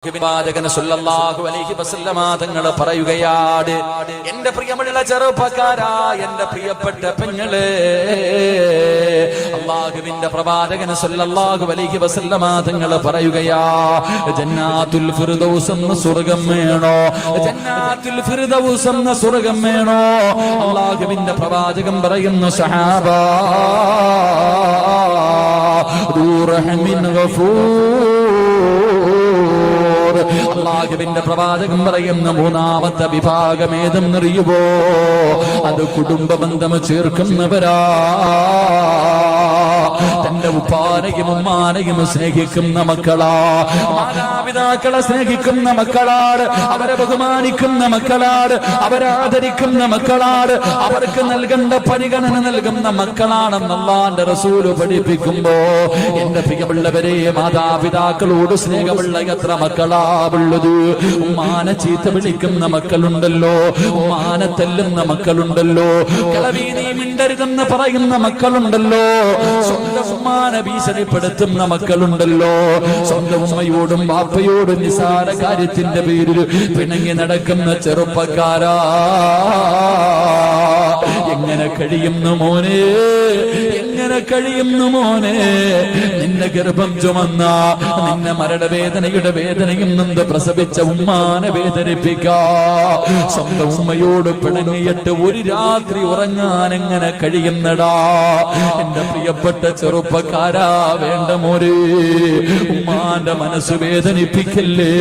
പ്രവാചകൻ സല്ലല്ലാഹു അലൈഹി വസല്ലമ തങ്ങൾ പറയുകയാണ്, എന്റെ പ്രിയമുള്ള ചെറുപ്പക്കാരാ, എന്റെ പ്രിയപ്പെട്ട പെങ്ങളെ, അല്ലാഹുവിന്റെ പ്രവാചകൻ സല്ലല്ലാഹു അലൈഹി വസല്ലമ തങ്ങൾ പറയുകയാ, ജന്നാത്തുൽ ഫിർദൗസ് എന്ന സ്വർഗ്ഗം വേണോ? ജന്നാത്തുൽ ഫിർദൗസ് എന്ന സ്വർഗ്ഗം വേണോ? അല്ലാഹുവിന്റെ പ്രവാചകൻ പറയുന്നു, സഹാബാ ദൂ റഹ്മിൻ ഗഫൂർ. അല്ലാഹുവിന്റെ പ്രവാചകൻ പറയുന്ന മൂന്നാമത്തെ വിഭാഗം ഏതെന്നറിയുമോ? അത് കുടുംബ ബന്ധം ചേർക്കുന്നവരാ. തന്റെ ഉപ്പാനെയും ഉമ്മാനെയും സ്നേഹിക്കുന്ന മക്കളാ, മാതാപിതാക്കളെ സ്നേഹിക്കുന്ന മക്കളാണ്, അവരെ ബഹുമാനിക്കുന്ന മക്കളാണ്, അവരാദരിക്കുന്ന മക്കളാണ്, അവർക്ക് നൽകേണ്ട പരിഗണന നൽകുന്ന മക്കളാണെന്ന് അല്ലാഹുവിന്റെ റസൂല് പഠിപ്പിക്കുമ്പോ, എന്റെ പ്രിയമുള്ളവരെ, മാതാപിതാക്കളോട് സ്നേഹമുള്ള എത്ര മക്കളാ ഉള്ളത്? ഉമ്മാനെ ചീത്ത വിളിക്കുന്ന മക്കളുണ്ടല്ലോ, ഉമ്മാനെ തല്ലുന്ന മക്കളുണ്ടല്ലോ, കിളവി നീ മിണ്ടരുതെന്ന് പറയുന്ന മക്കളുണ്ടല്ലോ, സ്വന്തം ഉമ്മാനെ ഭീഷണിപ്പെടുത്തുന്ന മക്കളുണ്ടല്ലോ, സ്വന്തം ഉമ്മയോടും ബാപ്പയോടും നിസാര കാര്യത്തിന്റെ പേരിൽ പിണങ്ങി നടക്കുന്ന ചെറുപ്പക്കാരാ, എങ്ങനെ കഴിയുന്നു മോനെ? എങ്ങനെ കഴിയുന്നു മോനെ? നിന്നെ ഗർഭം ചുമന്ന, നിന്നെ മരണവേദനയുടെ വേദനയും നിന്ന് പ്രസവിച്ച ഉമ്മാനെ വേദനിപ്പിക്കാ, സ്വന്തം ഉമ്മയോട് പിണങ്ങിയിട്ട് ഒരു രാത്രി ഉറങ്ങാൻ എങ്ങനെ കഴിയുന്നടാ? എന്റെ പ്രിയപ്പെട്ട ചെറുപ്പക്കാരാ, വേണ്ട മോരെ, ഉമ്മാന്റെ മനസ്സ് വേദനിപ്പിക്കല്ലേ,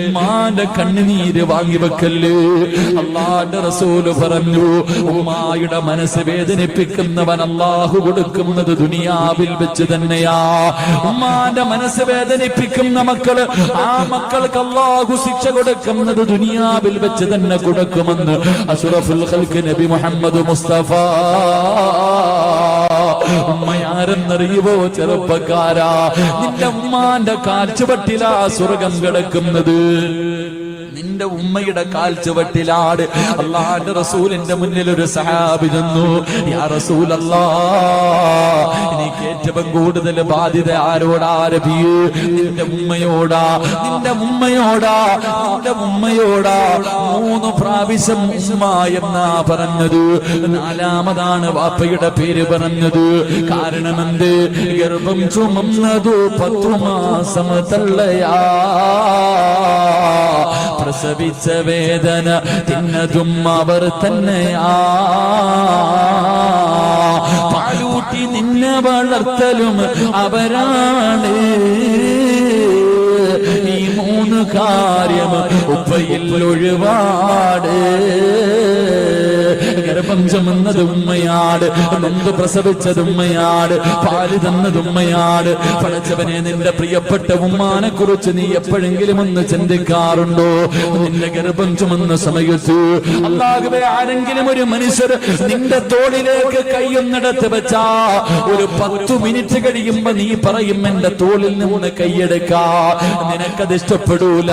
ഉമ്മാന്റെ കണ്ണുനീര് വാങ്ങിവെക്കല്ലേ. അല്ലാഹുവിന്റെ റസൂല് പറഞ്ഞു, ഉമ്മായുടെ മനസ്സ് വേദനിപ്പിക്കുന്നവൻ അല്ലാഹു കൊടുക്കുന്നത് ദുനിയാവിൽ വെച്ച് തന്നെയാ. ഉമ്മാന്റെ മനസ്സ് വേദനിപ്പിക്കുന്ന മക്കള്, ആ മക്കൾക്ക് അല്ലാഹു ശിക്ഷ കൊടുക്കുന്നത് ദുനിയാവിൽ വെച്ച് തന്നെ കൊടുക്കുമെന്ന് അഷ്റഫുൽ ഖൽഖ് നബി മുഹമ്മദ് മുസ്തഫ. ഉമ്മയാരെന്നറിയുവോ ചെറുപ്പക്കാരാ? നിന്റെ ഉമ്മാന്റെ കാൽച്ചുവട്ടിലാ സ്വർഗം കിടക്കുന്നത്. നിന്റെ ഉമ്മയുടെ കാൽച്ചുവട്ടിലാണ്. അല്ലാഹുവിന്റെ റസൂലിന്റെ മുന്നിൽ ഒരു സഹാബി നിന്നു, യാ റസൂലല്ലാഹ്, എനിക്ക് ഏറ്റവും കൂടുതൽ ബാധ്യത ആരോടാ നബിയേ? നിന്റെ ഉമ്മയോടാ, നിന്റെ ഉമ്മയോടാ, നിന്റെ ഉമ്മയോടാ. 3 പ്രാവശ്യം ഉമ്മ എന്നാ പറഞ്ഞത്, 4മതാണ് വാപ്പയുടെ പേര് പറഞ്ഞത്. കാരണം എന്ത്? ഗർഭം ചുമന്നതു 10 മാസം തള്ളയാ, പ്രസവിച്ച വേദന തിന്നതും അവർ തന്നെയാ, പാലൂട്ടി നിന്നെ വളർത്തലും അവരാണ്. ഈ 3 കാര്യം ഉപ്പയിൽ ഒഴിവാട്. ഗർഭം ചുമന്നത് ഉമ്മയാട്, നൊന്ത് പ്രസവിച്ചത് ഉമ്മയാട്, പാല് തന്നത് ഉമ്മയാട്. പടച്ചവനെ, നിന്റെ പ്രിയപ്പെട്ട ഉമ്മാനെ കുറിച്ച് നീ എപ്പോഴെങ്കിലും ഒന്ന് ചിന്തിക്കാറുണ്ടോ? നിന്റെ ഗർഭം ചുമന്ന സമയത്ത് അല്ലാഹുവേ, ആരെങ്കിലും ഒരു മനുഷ്യർ നിന്റെ തോളിലേക്ക് കൈയൊന്നെടുത്ത് വെച്ചാ ഒരു 10 മിനിറ്റ് കഴിയുമ്പോ നീ പറയും, എന്റെ തോളിൽ നിന്ന് കൈയെടുക്കാ. നിനക്കത് ഇഷ്ടപ്പെടൂല.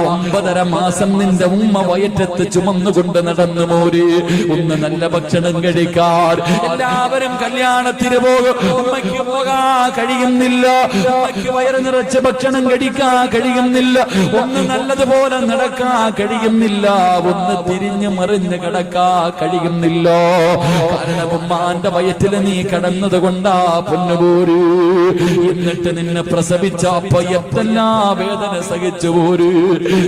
9.5 മാസം നിന്റെ ഉമ്മ വയറ്റത്ത് ചുമന്നുകൊണ്ട് നടന്നു മോര്. ഒന്ന് നല്ല ഭക്ഷണം കഴിക്കാൻ എല്ലാവരും കല്യാണത്തിന് പോകും, ഉമ്മയ്ക്ക് പോകാൻ കഴിയുന്നില്ല, ഉമ്മയ്ക്ക് വയറ് നിറച്ച് ഭക്ഷണം കഴിക്കാൻ കഴിയുന്നില്ല, ഒന്ന് നല്ലതുപോലെ നടക്കാൻ കഴിയുന്നില്ല, ഒന്ന് തിരിഞ്ഞു മറിഞ്ഞ് കിടക്കാൻ കഴിയുന്നില്ല. കാരണം ഉമ്മാന്റെ വയറ്റിൽ നീ കടന്നത് കൊണ്ടാ പൊന്നുപോര്. എന്നിട്ട് നിന്നെ പ്രസവിച്ച അപ്പ എത്തെല്ലാം വേദന സഹിച്ചു പോര്.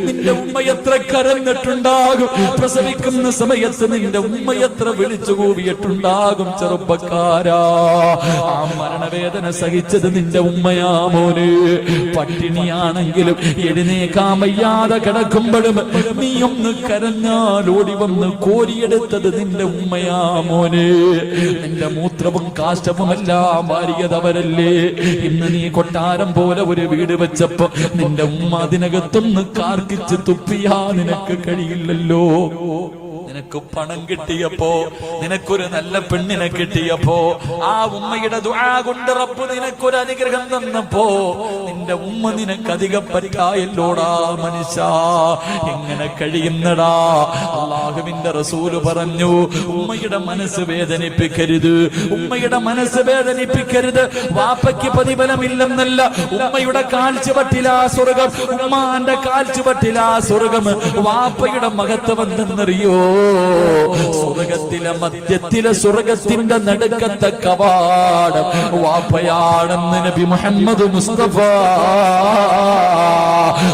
നിന്റെ ഉമ്മ എത്ര കരഞ്ഞിട്ടുണ്ടാകും, പ്രസവിക്കുന്ന സമയത്ത് നിന്റെ ഉമ്മ എത്ര വിളിച്ചു കൂവിയിട്ടുണ്ടാകും. ചെറുപ്പക്കാരാ, ആ മരണവേദന സഹിച്ചത് നിന്റെ ഉമ്മയാ മോന്. പട്ടിണിയാണെങ്കിലും എഴുന്നേക്കാൻ വയ്യാതെ കിടക്കുമ്പോഴും നീ ഒന്ന് കരഞ്ഞാൽ ഓടി വന്ന് കോരിയെടുത്തത് നിന്റെ ഉമ്മയാ മോന്. നിന്റെ മൂത്രവും കാഷ്ടവും എല്ലാം വാരിയതവരല്ലേ. ഇന്ന് നീ കൊട്ടാരം പോലെ ഒരു വീട് വെച്ചപ്പോ നിന്റെ ഉമ്മ അതിനകത്തൊന്ന് കാർക്കിച്ച് തുപ്പിയാ നിനക്ക് കഴിയില്ലല്ലോ. നിനക്ക് പണം കിട്ടിയപ്പോ, നിനക്കൊരു നല്ല പെണ്ണിനെ കിട്ടിയപ്പോ, ആ ഉമ്മയുടെ ദുആ കൊണ്ട് റബ്ബ് നിനക്കൊരു അനുഗ്രഹം തന്നപ്പോ നിന്റെ ഉമ്മ നിനക്ക് അധികം പറ്റായല്ലോടാ മനുഷ്യ, എങ്ങനെ കഴിയുന്നടാ? അല്ലാഹുവിന്റെ റസൂല് പറഞ്ഞു, ഉമ്മയുടെ മനസ്സ് വേദനിപ്പിക്കരുത്, ഉമ്മയുടെ മനസ്സ് വേദനിപ്പിക്കരുത്. വാപ്പയ്ക്ക് പ്രതിഫലമില്ലെന്നല്ല, ഉമ്മയുടെ കാൽച്ചുവട്ടിലാ സ്വർഗം, ഉമ്മാന്റെ കാൽച്ചുവട്ടിലാ സ്വർഗം. വാപ്പയുടെ മഹത്വം എന്തെന്നറിയോ? സ്വർഗത്തിലെ മധ്യത്തിലെ സ്വർഗത്തിന്റെ നടുക്കത്തെ കവാടം വാപ്പയാണെന്ന് നബി മുഹമ്മദ് മുസ്തഫ.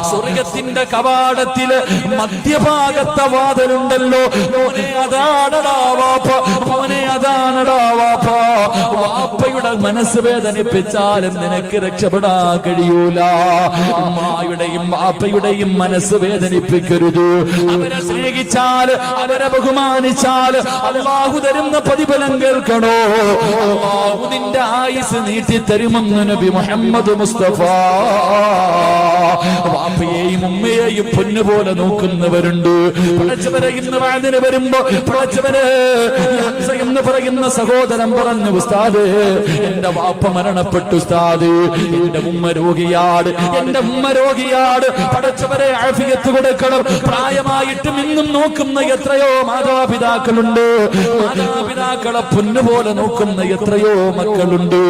സ്വർഗത്തിന്റെ കവാടത്തില് മധ്യഭാഗത്തെ വാതിലുണ്ടല്ലോ, മോനെ അതാണടാ വാപ്പ, മോനെ അതാണടാ വാപ്പ. വാപ്പയുടെ മനസ്സ് വേദനിപ്പിച്ചാലും നിനക്ക് രക്ഷപ്പെടാൻ കഴിയൂല. ഉമ്മായുടെയും വാപ്പയുടെയും മനസ്സ് വേദനിപ്പിക്കരുത്. അവരെ സ്നേഹിച്ചാൽ, അവരെ ബഹുമാനിച്ചാൽ അല്ലാഹു തരുന്ന പ്രതിഫലം കേൾക്കണോ? അല്ലാഹു നിന്റെ ആയുസ് നീട്ടി തരുമെന്ന് നബി മുഹമ്മദ് മുസ്തഫ. വാപ്പയെയും ഉമ്മയെയും പൊന്നുപോലെ നോക്കുന്നവരുണ്ട്. പടച്ചവരെ ഇന്ന് വാതിന് വരുമ്പോ പടച്ചവരെ എന്ന് പറയുന്ന സഹോദരൻ പറഞ്ഞു, ഉസ്താദ് എന്റെ വാപ്പ മരണപ്പെട്ടു ഉസ്താദ്, എന്റെ ഉമ്മ രോഗിയാട്, എന്റെ ഉമ്മ രോഗിയാട്. പടച്ചവരെ ആഫിയത്ത് കൊടുക്കണം. പ്രായമായിട്ടും ഇന്നും നോക്കുന്ന എത്രയോ മാതാപിതാക്കളുണ്ട്, മാതാപിതാക്കളെ പൊന്നുപോലെ നോക്കുന്ന എത്രയോ മക്കളുണ്ട്.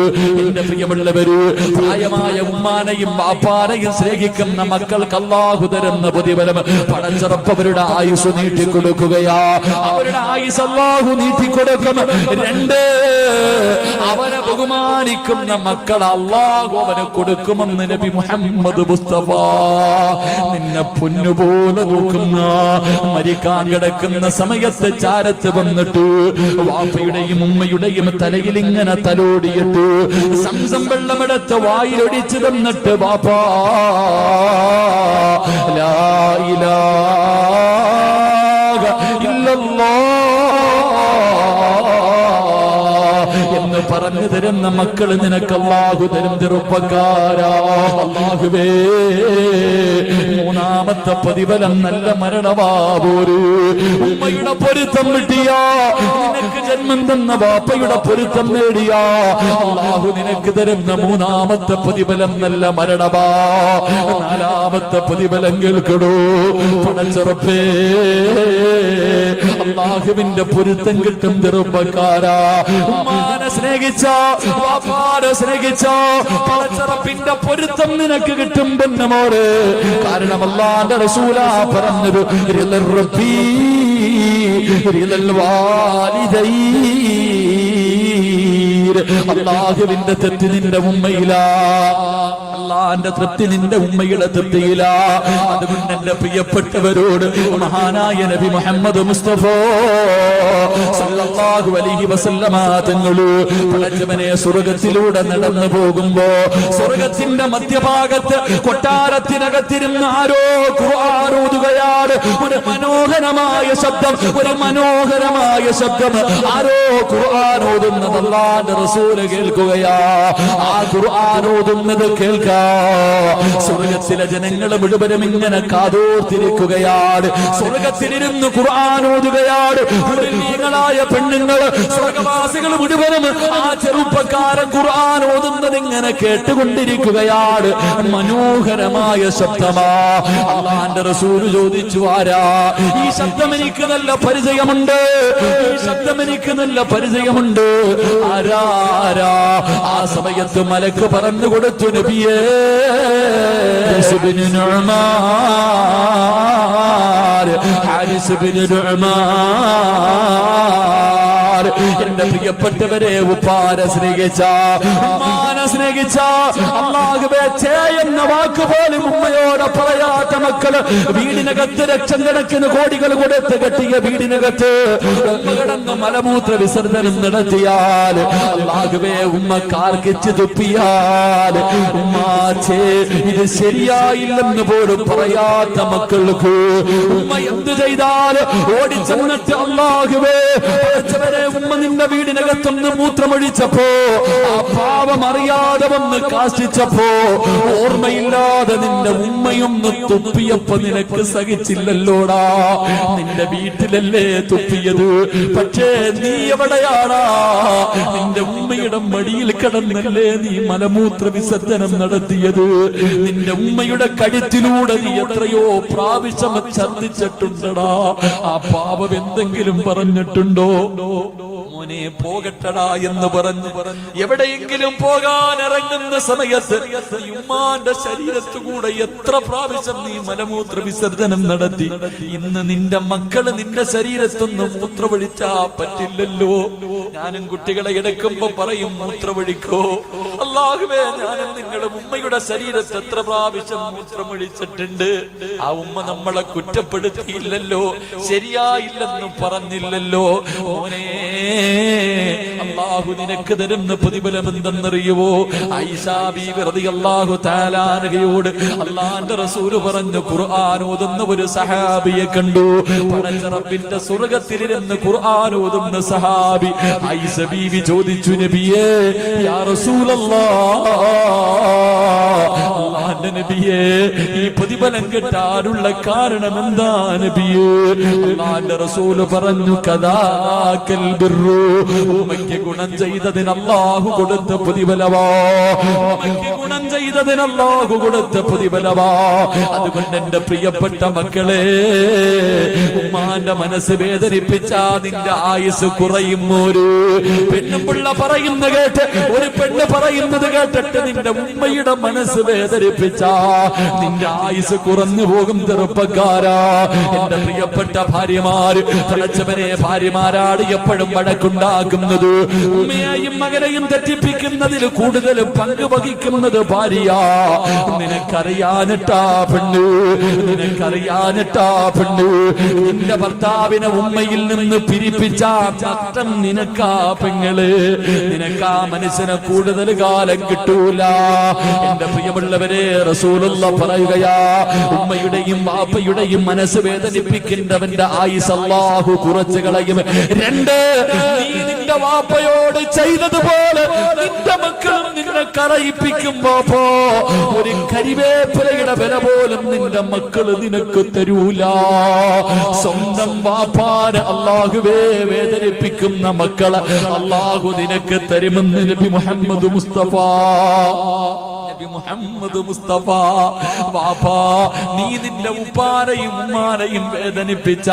എന്റെ പ്രിയമുള്ളവര്, പ്രായമായ ഉമ്മാനെയും വാപ്പാനെയും സ്നേഹിക്കുന്ന മക്കൾക്ക് അല്ലാഹു തരുന്ന പ്രതിഫലം പടച്ചറപ്പവരുടെ ആയുസ് നീട്ടിക്കൊടുക്കുകയാ. അവരുടെ ആയുസ് അല്ലാഹു നീട്ടിക്കൊടുക്കും. രണ്ട്, അവരെ ബഹുമാനിക്കുന്ന മക്കൾ അല്ലാഹു അവന് കൊടുക്കുമെന്ന് നബി മുഹമ്മദ് മുസ്തഫ. നിന്നെ പൊന്നുപോലെ നോക്കുന്ന, മരിക്കാൻ കിടക്കുന്ന സമയത്ത് ചാരത്ത് വന്നിട്ട് വാപ്പയുടെയും ഉമ്മയുടെയും തലയിൽ ഇങ്ങനെ തലോടിയിട്ട് സംസം വെള്ളമെടുത്ത് വായിലൊടിച്ചു തന്നിട്ട്, വാപ്പാ ലാ ഇലാഹ ഇല്ലല്ലാഹ് എന്ന് പറഞ്ഞു തരുന്ന മക്കള് നിനക്ക് അല്ലാഹു തരും. ചെറുപ്പക്കാരാ, അല്ലാഹുവേ മൂന്നാമത്തെ പ്രതിഫലം നല്ല മരണമാവൂര്. ഉമ്മയുടെ പൊരുത്തം കിട്ടിയാ, നിനക്ക് ജന്മം തന്ന വാപ്പയുടെ പൊരുത്തം നേടിയാ, അല്ലാഹു നിനക്ക് തരുന്ന മൂന്നാമത്തെ പ്രതിഫലം നല്ല മരണമാ. നാലാമത്തെ പ്രതിഫലം കേൾക്കണോ? പടച്ചറപ്പേ, അല്ലാഹുവിന്റെ പൊരുത്തം കിട്ടും ചെറുപ്പക്കാരാ. ഉമ്മാനെ സ്നേഹിച്ചോ, വാപ്പാനെ റിസോ പടച്ചറപ്പിന്റെ പൊരുത്തം നിനക്ക് കിട്ടും പൊന്നുമോളെ. കാരണം അല്ലാഹുവിന്റെ റസൂലാ പറഞ്ഞത് റിളൽ റബ്ബി റിളൽ വാലിദൈൻ. അല്ലാഹുവിന്റെ തൃപ്തി നിന്റെ ഉമ്മയിലാ, അല്ലാഹുവിന്റെ തൃപ്തി നിന്റെ ഉമ്മയുടെ തൃപ്തിയിലാ. അതുകൊണ്ട് എന്റെ പ്രിയപ്പെട്ടവരോട് മഹാനായ നബി മുഹമ്മദ് മുസ്തഫ സല്ലല്ലാഹു അലൈഹി വസല്ലമ തങ്ങള് പടച്ചവനെ സ്വർഗ്ഗത്തിലൂടെ നടന്നു പോകുമ്പോ സ്വർഗ്ഗത്തിന്റെ മധ്യഭാഗത്ത് കൊട്ടാരത്തിനകത്തിരുന്ന് ആരോ ഖുർആൻ ഓതുകയാണ്. ഒരു മനോഹരമായ ശബ്ദം, ഒരു മനോഹരമായ ശബ്ദം. ആരോ ഖുർആൻ ഓതുന്നത് അല്ലാഹുവിന്റെ റസൂല് കേൾക്കുകയാ. ആ ഖുർആൻ ഓതുന്നത് കേൾക്കാ സ്വർഗ്ഗത്തിലെ ജനങ്ങൾ മുഴുവനും ഇങ്ങനെ കാതോർത്തിരിക്കുകയാണ്. സ്വർഗ്ഗത്തിലിരുന്ന് ഖുർആൻ ഓതുകയാണ്. മുഅ്മിനീങ്ങളായ പെണ്ണുങ്ങൾ, സ്വർഗ്ഗവാസികൾ മുഴുവനും ആ ചെറുപ്പക്കാരൻ ഖുർആൻ ഓതുന്നത് ഇങ്ങനെ കേട്ടുകൊണ്ടിരിക്കുകയാണ്. മനോഹരമായ ശബ്ദമാ. അല്ലാഹുവിന്റെ റസൂൽ ചോദിച്ചു, ആരാ ഈ ശബ്ദം? എനിക്ക് നല്ല പരിചയമുണ്ട്, ഈ ശബ്ദം എനിക്ക് നല്ല പരിചയമുണ്ട്. ആരാ? ആ സമയത്ത് മലക്ക് പറഞ്ഞു കൊടുത്തു, നബിയേ ഇബ്നു നുഅ്മാൻ, ഹാരിസ് ഇബ്നു നുഅ്മാൻ. എന്റെ പ്രിയപ്പെട്ടവരെ, ഉപ്പാനെ സ്നേഹിച്ച, ഉമ്മാനെ സ്നേഹിച്ച, അല്ലാഹുവേ ചേ എന്ന വാക്ക് പോലും ഉമ്മയോട് പറയാത്ത മക്കള് വീടിനകത്ത് ലക്ഷക്കണക്കിന് കോടികൾ കൊടുത്ത് കെട്ടിയ വീടിനകത്ത് കിടന്ന് മലമൂത്ര വിസർജനം നടത്തിയാൽ, അല്ലാഹുവേ ഉമ്മ കാർക്കിച്ച് തുപ്പിയാൽ, ഉമ്മാച്ചേ ഇത് ശരിയായില്ലെന്ന് പോലും പറയാത്ത മക്കൾക്ക് ഉമ്മ എന്ത് ചെയ്താൽ ഓടിച്ചെന്നിട്ട് അല്ലാഹുവേ ഉമ്മ നിന്റെ വീടിനകത്തൊന്ന് മൂത്രമൊഴിച്ചപ്പോ ആ പാവം അറിയാതെ വന്ന് കാഷ്ടിച്ചപ്പോ ഓർമ്മയില്ലാതെ നിന്റെ ഉമ്മയൊന്ന് തുപ്പിയപ്പോ നിനക്ക് സഹിച്ചില്ലല്ലോടാ. നിന്റെ വീട്ടിലല്ലേ തുപ്പിയത്, പക്ഷേ നീ എവിടെയാടാ? നിന്റെ ഉമ്മയുടെ മടിയിൽ കിടന്നല്ലേ നീ മലമൂത്ര വിസർജനം നടത്തിയത്. നിന്റെ ഉമ്മയുടെ കഴുത്തിലൂടെ നീ എത്രയോ പ്രാവശ്യം ഛർദ്ദിച്ചിട്ടുണ്ടടാ. ആ പാപം എന്തെങ്കിലും പറഞ്ഞിട്ടുണ്ടോ? മോനെ പോകട്ടടാ എന്ന് പറഞ്ഞു എവിടെയെങ്കിലും പോകാൻ ഇറങ്ങുന്ന സമയത്ത് ഉമ്മാന്റെ ശരീരത്തുകൂടെ എത്ര പ്രാവശ്യം നീ മലമൂത്ര വിസർജനം നടത്തി. ഇന്ന് നിന്റെ മക്കള് നിന്റെ ശരീരത്തൊന്ന് മൂത്രമൊഴിച്ചാ പറ്റില്ലല്ലോ. ഞാനും കുട്ടികളെ എടുക്കുമ്പോ പറയും മൂത്രമൊഴിക്കോ. അല്ലാഹുവേ, ഞാനും നിങ്ങളും ഉമ്മയുടെ ശരീരത്ത് എത്ര പ്രാവശ്യം മൂത്രമൊഴിച്ചിട്ടുണ്ട്. ആ ഉമ്മ നമ്മളെ കുറ്റപ്പെടുത്തിയില്ലല്ലോ, ശരിയായില്ലെന്ന് പറഞ്ഞില്ലല്ലോ. മോനെ, അല്ലാഹു നിനക്ക് തരുന്ന പ്രതിഫലം എന്തെന്നറിയുവോ? ആയിഷാ ബീവി റളിയല്ലാഹു തആല അൻഹയോട് അല്ലാഹുവിന്റെ റസൂൽ പറഞ്ഞു, ഖുർആൻ ഓതുന്ന ഒരു സഹാബിയെ കണ്ടു. പടച്ച റബ്ബിന്റെ സ്വർഗ്ഗത്തിലിരുന്ന് ഖുർആൻ ഓതുന്ന സഹാബി. ആയിഷ ബീവി ചോദിച്ചു, നബിയേ, യാ റസൂലല്ലാഹ്, അല്ലാഹുവിന്റെ നബിയേ, ഈ പ്രതിഫലം കിട്ടാനുള്ള കാരണം എന്താ നബിയേ? അല്ലാഹുവിന്റെ റസൂൽ പറഞ്ഞു, കദാകൽ ബിർറു, ഉമ്മയ്ക്ക് ഗുണം ചെയ്തതിന് അല്ലാഹു കൊടുത്ത പ്രതിഫലവാ. ഉമ്മയ്ക്ക് ഗുണം ചെയ്തതിന് അല്ലാഹു കൊടുത്ത പ്രതിഫലവാ. അതുകൊണ്ട് എന്റെ പ്രിയപ്പെട്ട മക്കളെ, ഉമ്മാന്റെ മനസ്സ് വേദനിപ്പിച്ചാ നിന്റെ ആയുസ് കുറയും. ഒരു പെണ്ണുപിള്ള പറയുന്ന കേട്ട്, ഒരു പെണ്ണ് പറയുന്നത് കേട്ടിട്ട് നിന്റെ ഉമ്മയുടെ മനസ്സ് വേദനിപ്പിച്ചാ നിന്റെ ആയുസ് കുറഞ്ഞു പോകും. ചെറുപ്പക്കാരാ, എന്റെ പ്രിയപ്പെട്ട ഭാര്യമാര്, പടച്ചവനെ, ഭാര്യമാരാണ് എപ്പോഴും വഴക്കുണ്ടാക്കുന്നത്. ഉമ്മയെയും മകനെയും തെറ്റിപ്പിക്കുന്നതിൽ കൂടുതൽ പങ്ക് വഹിക്കുന്നത് ഭാര്യ. നിനക്കറിയാനിട്ടാ പെണ്ണ്, നിനക്കറിയാനിട്ടാ പെണ്ണ്, നിന്റെ ഭർത്താവിനെ ഉമ്മയിൽ നിന്ന് പിരിപ്പിച്ച നഷ്ടം നിനക്കാ പെങ്ങള്. നിനക്കാ മനുഷ്യനെ കൂടുതൽ കാലം കിട്ടൂല. എന്റെ പ്രിയമുള്ളവരെ, റസൂലുള്ള പറയുകയാ, ഉമ്മയുടെയും വാപ്പയുടെയും മനസ്സ് വേദനിപ്പിക്കുന്നവന്റെ ആയുസ് അല്ലാഹു കുറച്ച് കളയും. രണ്ട്, നീ നിന്റെ വാപ്പയോട് ചെയ്തതുപോലെ നിന്റെ മക്കളും നിന്നെ കരയിപ്പിക്കുമ്പോ ഒരു കരിവേപ്പിലയുടെ വില പോലും നിന്റെ മക്കള് നിനക്ക് തരൂല. സ്വന്തം വാപ്പാനെ അല്ലാഹുവേ വേദനിപ്പിക്കുന്ന മക്കളെ അല്ലാഹു നിനക്ക് തരുമെന്ന് നബി മുഹമ്മദ് മുസ്തഫ. മുഹമ്മദ് മുസ്തഫ, വാപ്പാ, നീ നിന്റെ ഉപ്പാനെയും ഉമ്മാനെയും വേദനിപ്പിച്ച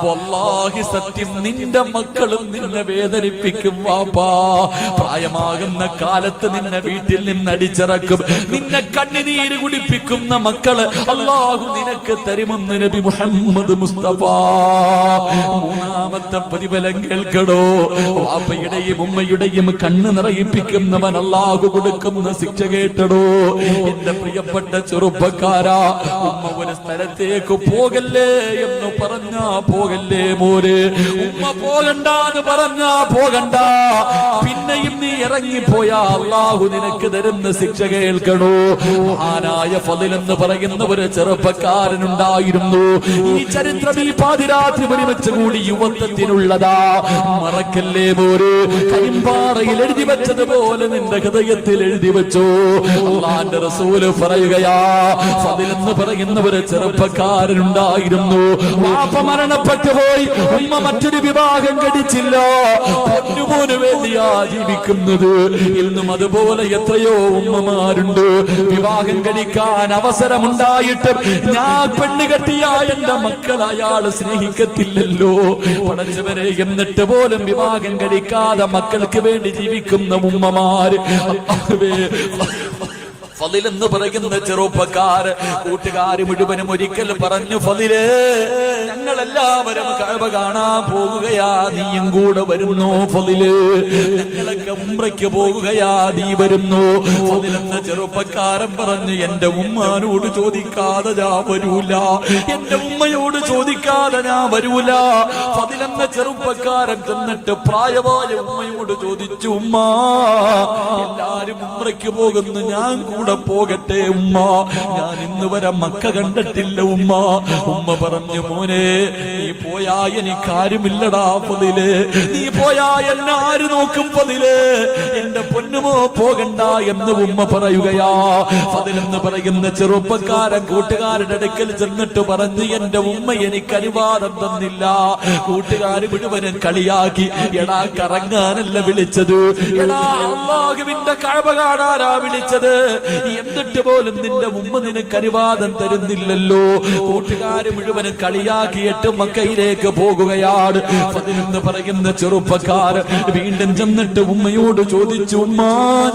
വല്ലാഹി സത്യം നിന്റെ മക്കളും നിന്നെ വേദനിപ്പിക്കും. വാപ്പാ, പ്രായമാകുന്ന കാലത്ത് നിന്നെ വീട്ടിൽ നിന്ന് അടിച്ചിറക്കും. നിന്നെ കണ്ണുനീര് കുടിപ്പിക്കുന്ന മക്കള് അല്ലാഹു നിനക്ക് തരുമെന്ന് നബി മുഹമ്മദ് മുസ്തഫ. മൂന്നാമത്തെ പ്രതിഫലം കേൾക്കടോ, വാപ്പയുടെയും ഉമ്മയുടെയും കണ്ണ് നിറയിപ്പിക്കുന്നവൻ അല്ലാഹു കൊടുക്കുന്ന ശിക്ഷ കേട്ടടോ. എന്റെ പ്രിയപ്പെട്ട ചെറുപ്പക്കാരാ, ഉമ്മ ഒരു സ്ഥലത്തേക്ക് പോകല്ലേ എന്ന് പറഞ്ഞാ പോകല്ലേ മോര്. ഉമ്മ പോകണ്ടെന്ന് പറഞ്ഞാ പോകണ്ട. പിന്നെയും നീ ഇറങ്ങിപ്പോയാ അല്ലാഹു നിനക്ക് തരുന്ന ശിക്ഷ കേൾക്കണോ. മഹാനായ ഫളിൽ എന്ന് പറയുന്ന ഒരു ചെറുപ്പക്കാരനുണ്ടായിരുന്നു. ഈ ചരിത്രം ഈ പാതിരാത്രി ഒരുമിച്ച് കൂടി യുവത്വത്തിനുള്ളതാ. മറക്കല്ലേ മോര്. കരിമ്പാറയിൽ എഴുതി വെച്ചതുപോലെ നിന്റെ ഹൃദയത്തിൽ എഴുതി വെച്ചോ. അല്ലാഹുവിന്റെ റസൂല് പറയുകയാ, ഫളിൽ എന്ന് പറയുന്ന ഒരു ചെറുപ്പക്കാരനുണ്ടായിരുന്നു. വാപ്പ മരണപ്പെട്ടു പോയി, ഉമ്മ മറ്റൊരു വിവാഹം കഴിച്ചില്ല. പൊന്നുമോന് വേണ്ടിയാ ജീവിക്കുന്നത്. ഇന്നും അതുപോലെ എത്രയോ ഉമ്മമാരുണ്ട്. വിവാഹം കഴിക്കാൻ അവസരമുണ്ടായിട്ട് ഞാൻ പെണ്ണ് കെട്ടിയ എന്റെ മക്കൾ അയാള് സ്നേഹിക്കത്തില്ലല്ലോ. പടച്ചവരെ, എന്നിട്ട് പോലും വിവാഹം കഴിക്കാതെ മക്കൾക്ക് വേണ്ടി ജീവിക്കുന്ന ഉമ്മമാര്. ഫളിൽ എന്ന് പറയുന്ന ചെറുപ്പക്കാർ കൂട്ടുകാര് മുഴുവനും ഒരിക്കൽ പറഞ്ഞു, ഫളിലേ, ഞങ്ങളെല്ലാവരും കഅബ കാണാൻ പോകുകയാ, നീയും കൂടെ വരുന്നു. ഫളിലേ, ഞങ്ങളൊക്കെ ഉംറയ്ക്ക് പോകുകയാ, നീ വരുന്നു. ഫളിൽ എന്ന ചെറുപ്പക്കാരൻ പറഞ്ഞു, എന്റെ ഉമ്മാനോട് ചോദിക്കാതെ ഞാൻ വരൂല, എന്റെ ഉമ്മയോട് ചോദിക്കാതെ ഞാൻ വരൂല. ഫളിൽ എന്ന ചെറുപ്പക്കാരൻ ചെന്നിട്ട് പ്രായമായ ഉമ്മയോട് ചോദിച്ചു, ഉമ്മ, എല്ലാരും ഉംറയ്ക്ക് പോകുന്നു, ഞാൻ കൂടെ കൂടെ പോകട്ടെ ഉമ്മ, ഞാൻ ഇന്ന് വരെ മക്ക കണ്ടിട്ടില്ല ഉമ്മ. ഉമ്മ പറഞ്ഞു മോനെ നീ പോയാ എനിക്കാരുമില്ലടാ പതില്, നീ പോയാ എന്നെ ആര് നോക്കും പതില്, എന്റെ പൊന്നുമോ പോകണ്ട എന്ന് ഉമ്മ പറയുകയാ. പതിലെന്ന് പറയുന്ന ചെറുപ്പക്കാരൻ കൂട്ടുകാരുടെ അടുക്കൽ ചെന്നിട്ട് പറഞ്ഞു എന്റെ ഉമ്മ എനിക്ക് അനുവാദം തന്നില്ല. കൂട്ടുകാര് മുഴുവനും കളിയാക്കി, എടാ കറങ്ങാനല്ല വിളിച്ചത്, എടാ അല്ലാഹുവിന്റെ കഅബ കാണാനാ വിളിച്ചത്, എന്നിട്ട് പോലും നിന്റെ ഉമ്മ നിനക്ക് അനുവാദം തരുന്നില്ലല്ലോ. കൂട്ടുകാര് മുഴുവനും കളിയാക്കിയിട്ട് മക്കയിലേക്ക് പോകുകയാണ്. പതിനെന്ന് പറയുന്ന ചെറുപ്പക്കാർ വീണ്ടും ചെന്നിട്ട് ഉമ്മയോട് ചോദിച്ചു, ഉമ്മ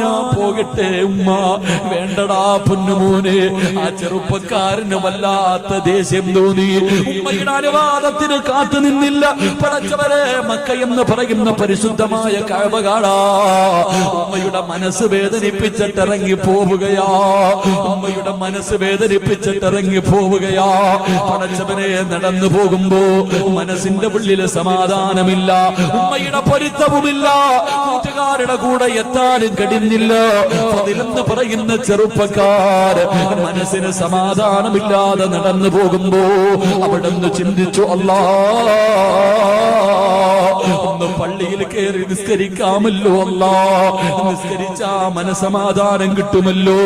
ഞാൻ പോകട്ടെ ഉമ്മ? വേണ്ടടാ പൊന്നുമോനെ. ആ ചെറുപ്പക്കാരന് വല്ലാത്ത ദേഷ്യം തോന്നി. ഉമ്മയുടെ അനുവാദത്തിന് കാത്തു നിന്നില്ല. പടച്ചവരെ, മക്ക എന്ന് പറയുന്ന പരിശുദ്ധമായ കഅബ കാണാ ഉമ്മയുടെ മനസ്സ് വേദനിപ്പിച്ചിട്ടിറങ്ങി പോവുകയാ. ഉമ്മയുടെ മനസ്സ് വേദനിപ്പിച്ചിട്ടിറങ്ങി പോവുകയാ. പടച്ചവനെ, നടന്നു പോകുമ്പോ മനസ്സിന്റെ ഉള്ളിൽ സമാധാനമില്ല, ഉമ്മയുടെ പൊരുത്തവുമില്ല, കൂട്ടുകാരുടെ കൂടെ എത്താനും കഴിയുന്നില്ല. അതിലെന്ന് പറയുന്ന ചെറുപ്പക്കാർ മനസ്സിന് സമാധാനമില്ലാതെ നടന്നു പോകുമ്പോ അവിടുന്ന് ചിന്തിച്ചു, അല്ലാ ഒന്ന് പള്ളിയിൽ കയറി നിസ്കരിക്കാമല്ലോ, അല്ലാ നിസ്കരിച്ചാ മനസമാധാനം കിട്ടുമല്ലോ,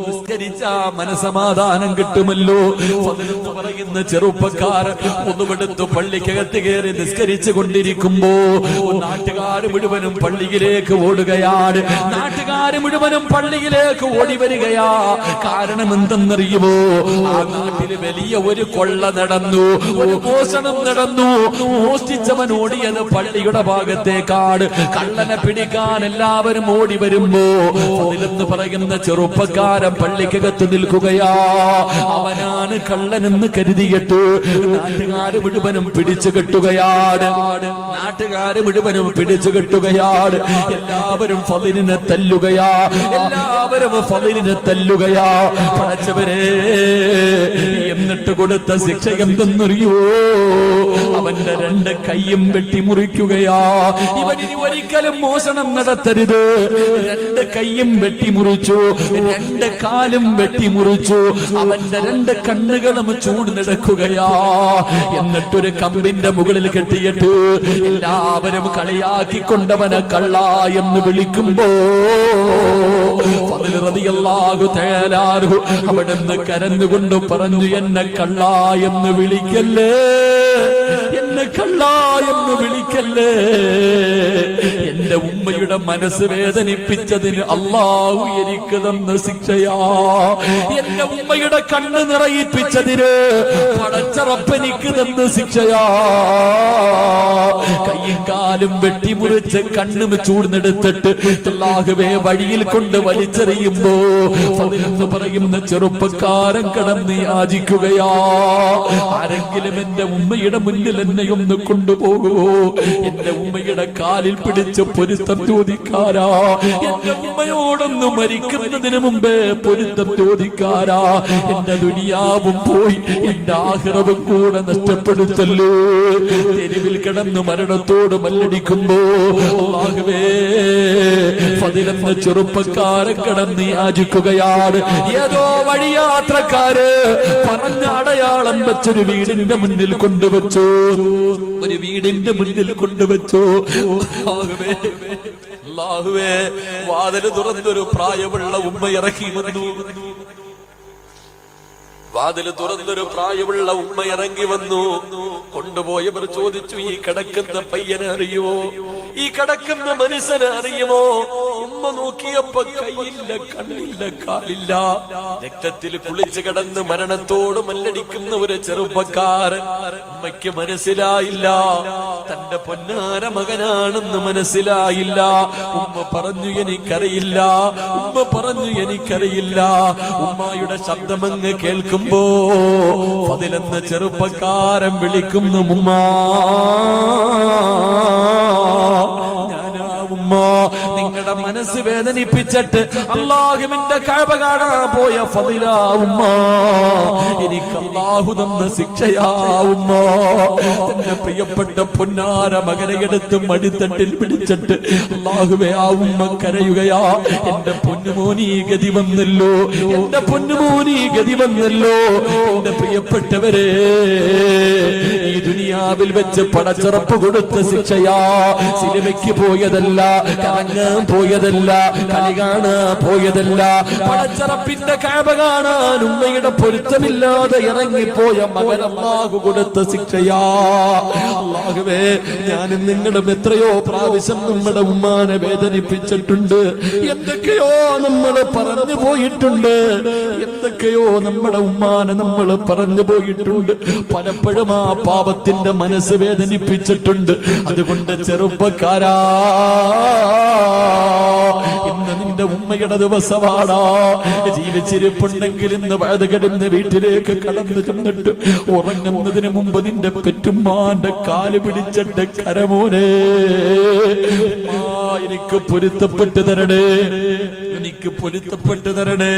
നിസ്കരിച്ചാ മനസമാധാനം കിട്ടുമല്ലോ. പതിനെന്ന് പറയുന്ന ചെറുപ്പക്കാർ ഒന്നുമെടുത്ത് പള്ളിക്കകത്ത് കയറി നിസ്കരിച്ചു കൊണ്ടിരിക്കുമ്പോ നാട്ടുകാര് മുഴുവനും പള്ളിയിലേക്ക് ഓടുകയാണ്. നാട്ടുകാര് മുഴുവനും പള്ളിയിലേക്ക് ഓടി വരികയാ. കാരണം എന്തെന്നറിയുമോ? ആ നാട്ടില് വലിയ ഒരു കൊള്ള നടന്നു, ഒരു മോഷണം നടന്നു. മോഷ്ടിച്ചവൻ ഓടിയത് പള്ളിയുടെ ഭാഗത്തേക്കാണ്. കള്ളനെ പിടിക്കാൻ എല്ലാവരും ഓടി വരുമ്പോ അതിലെന്ന് പറയുന്ന ചെറുപ്പക്കാരൻ പള്ളിക്കകത്ത് നിൽക്കുകയാ. അവനാണ് കള്ളനെന്ന് കരുതിയിട്ട് നാട്ടുകാര് മുഴുവനും പിടിച്ചു കെട്ടുകയാണ്. നാട്ടുകാര് മുഴുവനും പിടിച്ചു കെട്ടുകയാണ്. എല്ലാവരും ഫളിലിനെ തല്ലുകയാ, എല്ലാവരും ഫളിലിനെ തല്ലുകയാ. പടച്ചവരെ, എന്നിട്ട് കൊടുത്ത ശിക്ഷ എന്തെന്നറിയോ? അവന്റെ രണ്ട് കൈയും വെട്ടിമുറിക്കുകയാ. ഇവനിനി ഒരിക്കലും മോഷണം നടത്തരുത്. രണ്ട് കൈയും വെട്ടിമുറിച്ചു, രണ്ട് കാലും വെട്ടിമുറിച്ചു. അവന്റെ രണ്ട് കണ്ണുകളും ചൂട് നടക്കുകയാ. എന്നിട്ടൊരു കമ്പിന്റെ മുകളിൽ കെട്ടിയിട്ട് എല്ലാവരും കളിയാക്കിക്കൊണ്ടവനെ കള്ള എന്ന് വിളിക്കുമ്പോ അവിടുന്ന് കരഞ്ഞുകൊണ്ട് പറഞ്ഞു, എന്നെ കള്ള എന്ന് വിളിക്കല്ലേ, എന്നെ കള്ള എന്ന് വിളിക്കല്ലേ. എന്റെ ഉമ്മയുടെ മനസ്സ് വേദനിപ്പിച്ചതിന് അല്ലാഹു എനിക്ക് തന്ന ശിക്ഷയാ. എന്റെ ഉമ്മയുടെ കണ്ണ് നിറയിപ്പിച്ചതിന് പടച്ചറപ്പെനിക്ക് തന്ന ശിക്ഷയാ. കയ്യും കാലും വെട്ടിമുറിച്ച് കണ്ണും ചൂടുന്നെടുത്തിട്ട് അല്ലാഹുവേ വഴിയിൽ കൊണ്ട് വലിച്ചെറിയുമ്പോ എന്ന് പറയുന്ന ചെറുപ്പക്കാരൻ കടന്ന് യാചിക്കുകയാ, ആരെങ്കിലും എന്റെ ഉമ്മയുടെ മുന്നിൽ എന്നെ ഒന്ന് കൊണ്ടുപോകുമോ? എന്റെ ഉമ്മയുടെ കാലിൽ പിടിച്ച് പൊരുത്തം ചോദിക്കാരാ. എന്റെ ഉമ്മയോടൊന്ന് മരിക്കുന്നതിന് മുമ്പേ പൊരുത്തം ചോദിക്കാരാ. എന്റെ ദുനിയാവും പോയി എന്റെ ആഖിറവും കൂടെ നഷ്ടപ്പെടുത്തല്ലോ. തെരുവിൽ കിടന്ന് മരണത്തോട് മല്ലടിക്കുമ്പോ അല്ലാഹുവേ ഫളിലെന്ന ചെറുപ്പക്കാരൻ കിടന്ന് യാചിക്കുകയാണ്. ഏതോ വഴിയാത്രക്കാര് പറഞ്ഞ അടയാളം വെച്ചൊരു വീടിന്റെ മുന്നിൽ കൊണ്ടുവച്ചു, ഒരു വീടിന്റെ മുന്നിൽ കൊണ്ടുവച്ചു. അല്ലാഹുവേ, വാതില് തുറന്നൊരു പ്രായമുള്ള ഉമ്മ ഇറക്കി വന്നു. വാതില് തുറന്നൊരു പ്രായമുള്ള ഉമ്മ ഇറങ്ങി വന്നു. കൊണ്ടുപോയവർ ചോദിച്ചു, ഈ കിടക്കുന്ന പയ്യനെ അറിയുമോ? ഈ കിടക്കുന്ന മനുഷ്യനെ അറിയുമോ? ഉമ്മ നോക്കിയപ്പോ കൈയില്ല, കണ്ണില്ല, കാലില്ല, രക്തത്തിൽ കുളിച്ചു കിടന്ന് മരണത്തോട് മല്ലടിക്കുന്ന ഒരു ചെറുപ്പക്കാരൻ. ഉമ്മയ്ക്ക് മനസ്സിലായില്ല തന്റെ പൊന്നാര മകനാണെന്ന് മനസ്സിലായില്ല. ഉമ്മ പറഞ്ഞു, എനിക്കറിയില്ല. ഉമ്മ പറഞ്ഞു, എനിക്കറിയില്ല. ഉമ്മയുടെ ശബ്ദമങ്ങ് കേൾക്കുമ്പോ ഫളിലെന്ന ചെറുപ്പക്കാരൻ വിളിക്കുന്നു, ഉമ്മ ഞാനാ ഉമ്മ, നിങ്ങളുടെ നിങ്ങളുടെ മനസ്സ് വേദനിപ്പിച്ചിട്ട് അല്ലാഹുവിന്റെ കഅബ കാണാൻ പോയ ഫളിലാ ഉമ്മ, എനിക്ക് അല്ലാഹു തന്ന ശിക്ഷയാ ഉമ്മ. എന്റെ പ്രിയപ്പെട്ട പൊന്നാര മകനെ എടുത്ത് മടിത്തട്ടിൽ പിടിച്ചിട്ട് അല്ലാഹുവേ ആ ഉമ്മ കരയുകയാ. എന്റെ പൊന്നുമോനീ ഗതി വന്നല്ലോ, എന്റെ പൊന്നുമോനീ ഗതി വന്നല്ലോ. എന്റെ പ്രിയപ്പെട്ടവരെ, ഈ ദുനിയാവിൽ വെച്ച് പടച്ചുറപ്പ് കൊടുത്ത ശിക്ഷയാ. സിനിമയ്ക്ക് പോയതല്ല, കറങ്ങാൻ പോയതല്ല, കളി കാണാൻ പോയതല്ല, പടച്ചുറപ്പിന്റെ കഅബ കാണാൻ ഉമ്മയുടെ പൊരുത്തമില്ലാതെ ഇറങ്ങിപ്പോയ മകൻ അല്ലാഹു കൊടുത്ത ശിക്ഷയാ. അല്ലാഹുവേ, ഞാനും നിങ്ങളും എത്രയോ പ്രാവശ്യം നമ്മുടെ ഉമ്മാനെ വേദനിപ്പിച്ചിട്ടുണ്ട്. എന്തൊക്കെയോ നമ്മൾ പറഞ്ഞു പോയിട്ടുണ്ട്, എന്തൊക്കെയോ നമ്മുടെ ഉമ്മാനെ നമ്മൾ പറഞ്ഞു പോയിട്ടുണ്ട്. പലപ്പോഴും ആ പാപത്തിന്റെ മനസ്സ് വേദനിപ്പിച്ചിട്ടുണ്ട്. അതുകൊണ്ട് ചെറുപ്പക്കാരാ, ഇന്ന് നിന്റെ ഉമ്മയുടെ ദിവസമാടാ. ജീവിച്ചിരിപ്പുണ്ടെങ്കിൽ ഇന്ന് വഴുതുകിടന്ന് വീട്ടിലേക്ക് കടന്നു ചെന്നിട്ട് ഉറങ്ങുന്നതിന് മുമ്പ് നിന്റെ പെറ്റുമ്മാന്റെ കാല് പിടിച്ചിട്ട് കരമോനെ, എനിക്ക് പൊരുത്തപ്പെട്ടു തരണേ, എനിക്ക് പൊരുത്തപ്പെട്ടു തരണേ.